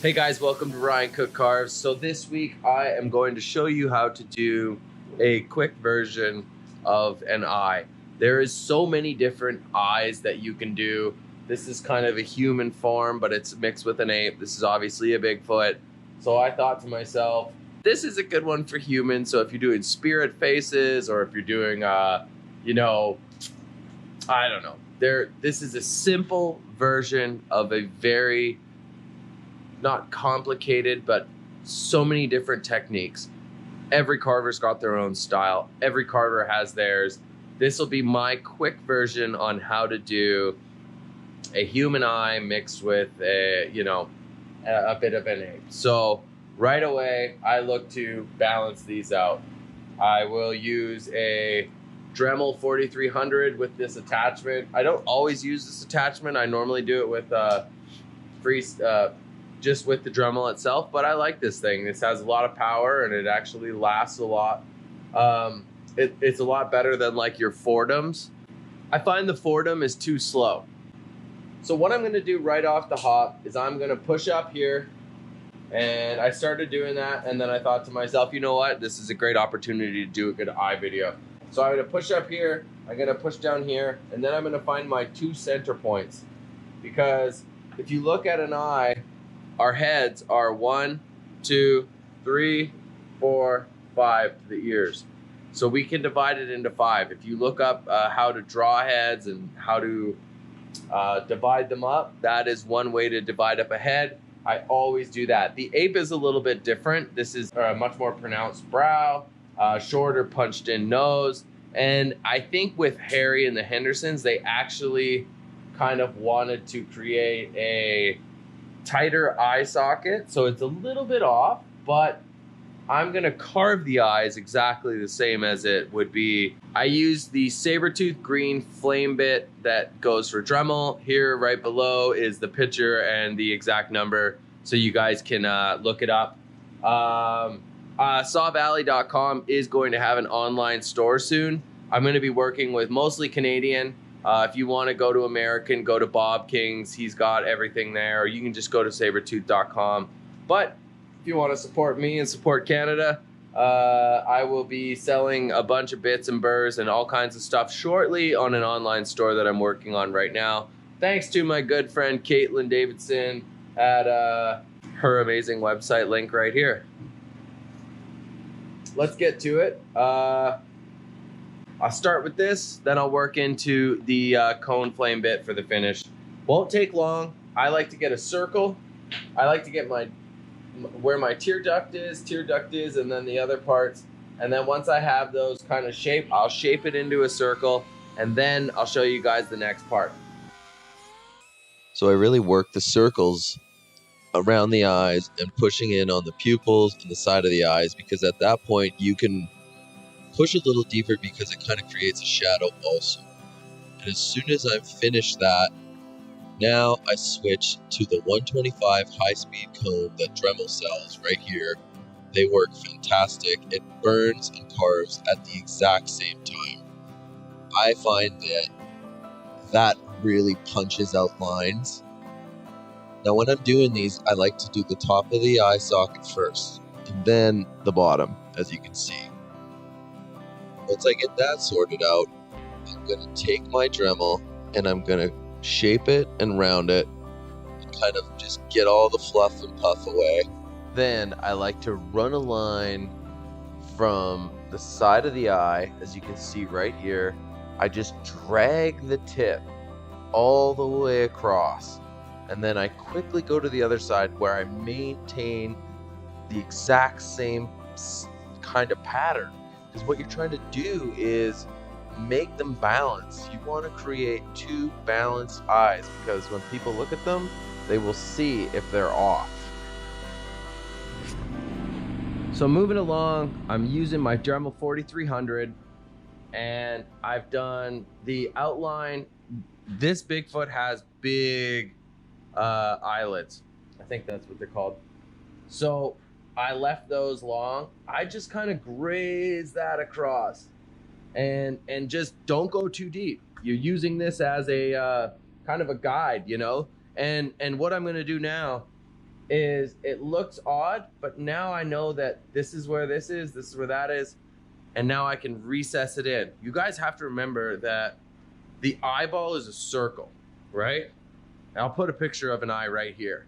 Hey guys, welcome to Ryan Cook Carves. So this week I am going to show you how to do a quick version of an eye. There is so many different eyes that you can do. This is kind of a human form, but it's mixed with an ape. This is obviously a Bigfoot. So I thought to myself, this is a good one for humans. So if you're doing spirit faces, or if you're doing, I don't know. This is a simple version of a very not complicated, but so many different techniques. Every carver's got their own style. Every carver has theirs. This will be my quick version on how to do a human eye mixed with a bit of an ape. So right away, I look to balance these out. I will use a Dremel 4300 with this attachment. I don't always use this attachment. I normally do it with just with the Dremel itself, but I like this thing. This has a lot of power and it actually lasts a lot. It's a lot better than like your Fordhams. I find the Fordham is too slow. So what I'm gonna do right off the hop is I'm gonna push up here, and I started doing that, and then I thought to myself, you know what? This is a great opportunity to do a good eye video. So I'm gonna push up here, I'm gonna push down here, and then I'm gonna find my 2 center points. Because if you look at an eye, our heads are 1, 2, 3, 4, 5 to the ears. So we can divide it into 5. If you look up how to draw heads and how to divide them up, that is one way to divide up a head. I always do that. The ape is a little bit different. This is a much more pronounced brow, shorter punched in nose. And I think with Harry and the Hendersons, they actually kind of wanted to create a tighter eye socket, so it's a little bit off, but I'm gonna carve the eyes exactly the same as it would be. I use the saburrtooth green flame bit that goes for Dremel. Here right below is the picture and the exact number, so you guys can look it up. Sawvalley.com is going to have an online store soon. I'm going to be working with mostly Canadian. If you want to go to American, go to Bob King's. He's got everything there. Or you can just go to saburrtooth.com. But if you want to support me and support Canada, I will be selling a bunch of bits and burrs and all kinds of stuff shortly on an online store that I'm working on right now. Thanks to my good friend Caitlin Davidson at her amazing website link right here. Let's get to it. I'll start with this, then I'll work into the cone flame bit for the finish. Won't take long. I like to get a circle. I like to get where my tear duct is, and then the other parts. And then once I have those kind of shaped, I'll shape it into a circle, and then I'll show you guys the next part. So I really work the circles around the eyes and pushing in on the pupils and the side of the eyes, because at that point you can push a little deeper because it kind of creates a shadow also. And as soon as I've finished that, now I switch to the 125 high-speed cone that Dremel sells right here. They work fantastic. It burns and carves at the exact same time. I find that really punches out lines. Now when I'm doing these, I like to do the top of the eye socket first, and then the bottom, as you can see. Once I get that sorted out, I'm going to take my Dremel and I'm going to shape it and round it and kind of just get all the fluff and puff away. Then I like to run a line from the side of the eye, as you can see right here. I just drag the tip all the way across, and then I quickly go to the other side where I maintain the exact same kind of pattern. Because what you're trying to do is make them balance. You want to create 2 balanced eyes, because when people look at them, they will see if they're off. So moving along, I'm using my Dremel 4300, and I've done the outline. This Bigfoot has big eyelids. I think that's what they're called. So I left those long. I just kind of graze that across, and just don't go too deep. You're using this as a kind of a guide, you know. And what I'm going to do now is it looks odd, but now I know that this is where this is where that is, and now I can recess it in. You guys have to remember that the eyeball is a circle, right? I'll put a picture of an eye right here.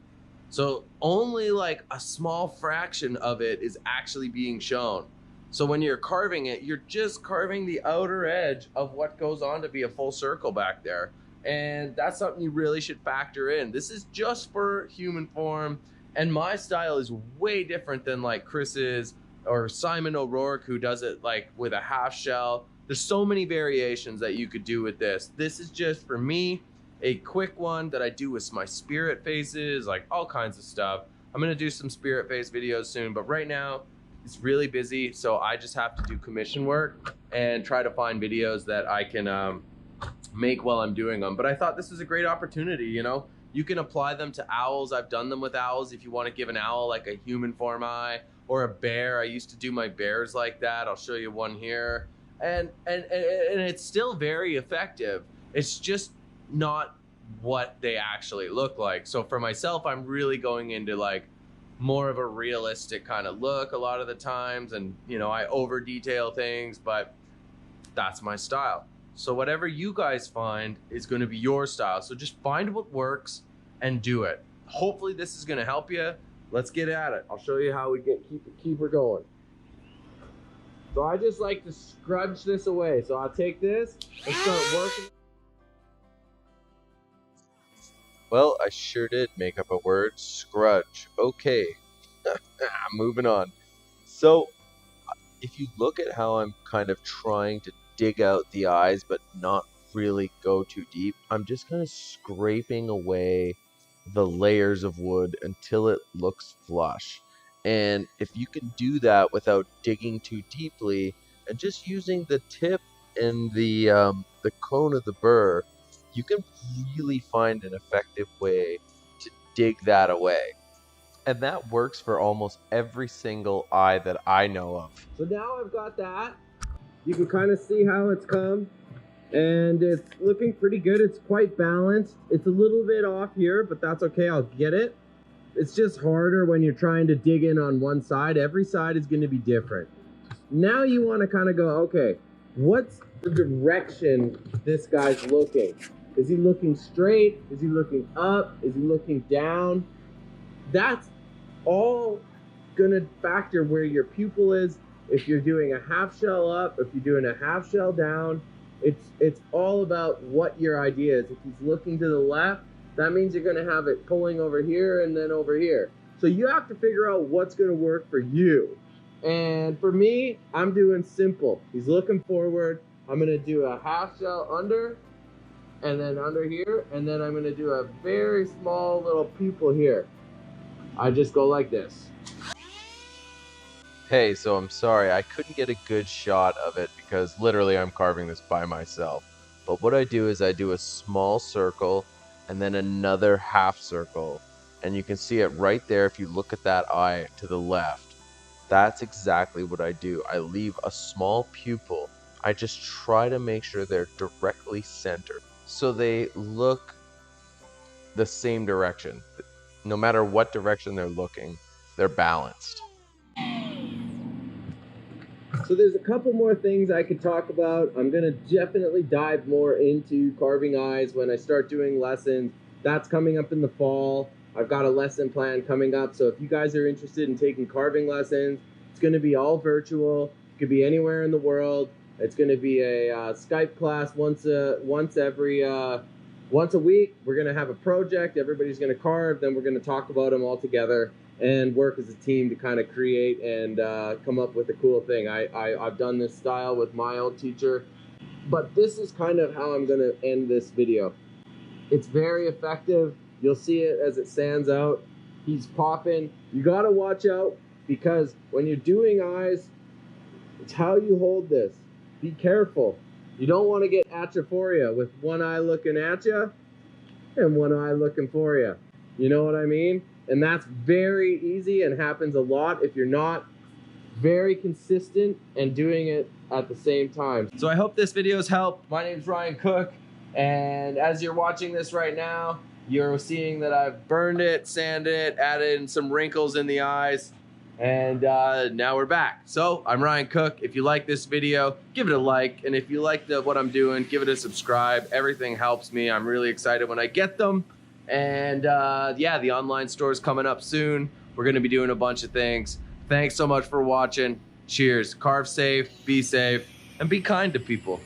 So only like a small fraction of it is actually being shown. So when you're carving it, you're just carving the outer edge of what goes on to be a full circle back there. And that's something you really should factor in. This is just for human form. And my style is way different than like Chris's or Simon O'Rourke, who does it like with a half shell. There's so many variations that you could do with this. This is just for me, a quick one that I do with my spirit faces, like all kinds of stuff. I'm gonna do some spirit face videos soon, but right now it's really busy, so I just have to do commission work and try to find videos that I can make while I'm doing them. But I thought this was a great opportunity, you know? You can apply them to owls. I've done them with owls. If you want to give an owl like a human form eye, or a bear, I used to do my bears like that. I'll show you one here. And it's still very effective. It's just not what they actually look like. So for myself, I'm really going into like more of a realistic kind of look a lot of the times, and you know, I over detail things, but that's my style. So whatever you guys find is going to be your style. So just find what works and do it. Hopefully this is going to help you. Let's get at it. I'll show you how we keep her going. So I just like to scrunch this away. So I'll take this and start working. Well, I sure did make up a word, scrunch. Okay, moving on. So, if you look at how I'm kind of trying to dig out the eyes, but not really go too deep, I'm just kind of scraping away the layers of wood until it looks flush. And if you can do that without digging too deeply, and just using the tip and the cone of the burr, you can really find an effective way to dig that away. And that works for almost every single eye that I know of. So now I've got that. You can kind of see how it's come. And it's looking pretty good. It's quite balanced. It's a little bit off here, but that's okay. I'll get it. It's just harder when you're trying to dig in on one side. Every side is going to be different. Now you want to kind of go, okay, what's the direction this guy's looking? Is he looking straight? Is he looking up? Is he looking down? That's all gonna factor where your pupil is. If you're doing a half shell up, if you're doing a half shell down, it's all about what your idea is. If he's looking to the left, that means you're gonna have it pulling over here and then over here. So you have to figure out what's gonna work for you. And for me, I'm doing simple. He's looking forward. I'm gonna do a half shell under, and then under here, and then I'm going to do a very small little pupil here. I just go like this. Hey, so I'm sorry, I couldn't get a good shot of it because literally I'm carving this by myself. But what I do is I do a small circle and then another half circle. And you can see it right there if you look at that eye to the left. That's exactly what I do. I leave a small pupil. I just try to make sure they're directly centered, so they look the same direction. No matter what direction they're looking, they're balanced. So there's a couple more things I could talk about. I'm going to definitely dive more into carving eyes when I start doing lessons. That's coming up in the fall. I've got a lesson plan coming up. So if you guys are interested in taking carving lessons, it's going to be all virtual. It could be anywhere in the world. It's going to be a Skype class once a week. We're going to have a project. Everybody's going to carve. Then we're going to talk about them all together and work as a team to kind of create and come up with a cool thing. I've done this style with my old teacher, but this is kind of how I'm going to end this video. It's very effective. You'll see it as it stands out. He's popping. You got to watch out because when you're doing eyes, it's how you hold this. Be careful. You don't want to get atrophoria with one eye looking at you and one eye looking for you. You know what I mean? And that's very easy and happens a lot if you're not very consistent and doing it at the same time. So I hope this video has helped. My name's Ryan Cook, and as you're watching this right now, You're seeing that I've burned it, sanded it, added in some wrinkles in the eyes, and now we're back. So I'm Ryan Cook. If you like this video, give it a like, and if you like what I'm doing, give it a subscribe. Everything helps me. I'm really excited when I get them. And yeah, the online store is coming up soon. We're going to be doing a bunch of things. Thanks so much for watching. Cheers. Carve safe, be safe, and be kind to people.